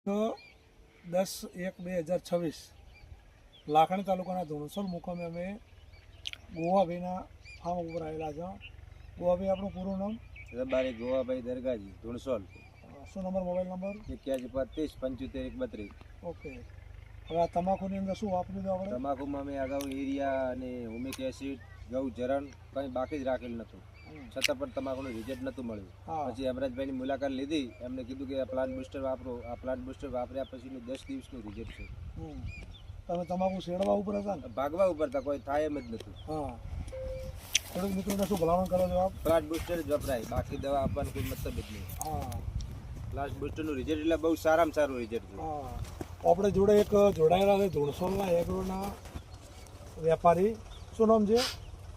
તો 10/1/2026 લાખણી તાલુકાના ધોણસોલ મુકામે અમે ગોવાભાઈના ફાર્મ ઉપર આવેલા છે. ગોવાભાઈ, આપણું પૂરું નામ? રબારી ગોવાભાઈ દરગાજી, ધુણસોલ. શું નંબર, મોબાઈલ નંબર? 8135 75 31. ઓકે. હવે આ તમાકુની અંદર શું વાપર્યું હતું આપણે? તમાકુમાં અમે અગાઉ યુરિયા અને હુમિક એસિડ, ગૌ જરણ કંઈ બાકી જ રાખેલ નહોતું, છતાં પણ તમાકુનું રિઝલ્ટ નહોતું મળ્યું. પછી અમરાજભાઈની મુલાકાત લીધી, એમને કીધું કે આ પ્લાન્ટ બુસ્ટર વાપરો. આ પ્લાન્ટ બુસ્ટર વાપર્યા પછીનું 10 દિવસનું રિઝલ્ટ છે. તમે તમાકુ શેડવા ઉપર હતા ને? ભાગવા ઉપર હતા, કોઈ થાય એમ જ નહોતું. હા. ખેડૂત મિત્રોને શું ભલામણ કરો છો આપ? પ્લાન્ટ બુસ્ટર જ વપરાય, બાકી દવા આપવાનો કોઈ મતલબ જ નહીં. હા. પ્લાન્ટ બુસ્ટરનું રિઝલ્ટ એટલે બહુ સારામાં સારું રિઝલ્ટ છે. હા. આપણે જોડે એક જોડાયેલા છે ધોણસોલના એગ્રોના વેપારી. શું નામ છે?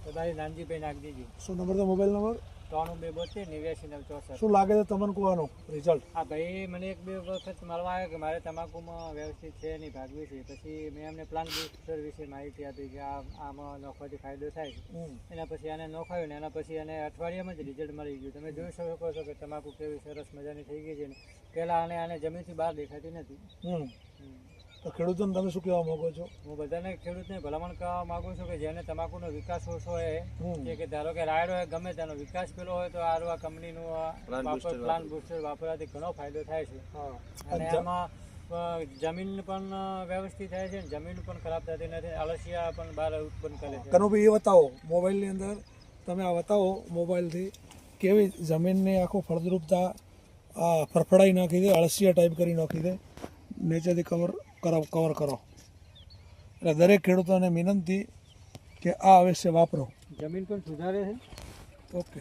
તમારી નાનજીભાઈ નાગજીજી. શું નંબર છે, મોબાઈલ નંબર? 9272 89 964. શું લાગે છે તમને કહેવાનું રિઝલ્ટ? હા ભાઈ, મને 1-2 વખત મળવા આવ્યો કે મારે તમાકુમાં વ્યવસ્થિત છે નહીં, ભાગવી છે. પછી મેં એમને પ્લાન્ટ બુસ્ટર વિશે માહિતી આપી કે આમાં નોખવાથી ફાયદો થાય છે. એના પછી આને નોખાયું ને એના પછી એને અઠવાડિયામાં જ રિઝલ્ટ મળી ગયું. તમે જોઈ શકો છો કે તમાકુ કેવી સરસ મજાની થઈ ગઈ છે ને પહેલાં આને જમીનથી બહાર દેખાતી નથી. તો ખેડૂતોને તમે શું કહેવા માંગો છો? હું બધાને ખેડૂતને ભલામણ કરવા માગું છું કે જેને તમાકુનો વિકાસ ઓછો હોય કે ધારો કે રાયડો હોય, ગમે તેનો વિકાસ પેલો હોય તો આ કંપનીનું પ્લાન્ટ બુસ્ટર વાપરવાથી ઘણો ફાયદો થાય છે. અને એમાં જમીન પણ વ્યવસ્થિત થાય છે, જમીન પણ ખરાબ થતી નથી, અળસિયા પણ બહાર ઉત્પન્ન કરે છે. કનુભાઈ, એ બતાવો મોબાઈલની અંદર, તમે આ બતાવો મોબાઈલથી કેવી જમીનની આખું ફળદ્રુપતા ફરફડાઈ નાખી દે, અળસિયા ટાઈપ કરી નાખી દે. નીચેથી કવર કરો. એટલે દરેક ખેડૂતોને વિનંતી કે આ અવશ્ય વાપરો. જમીન પણ સુધારે છે. ઓકે.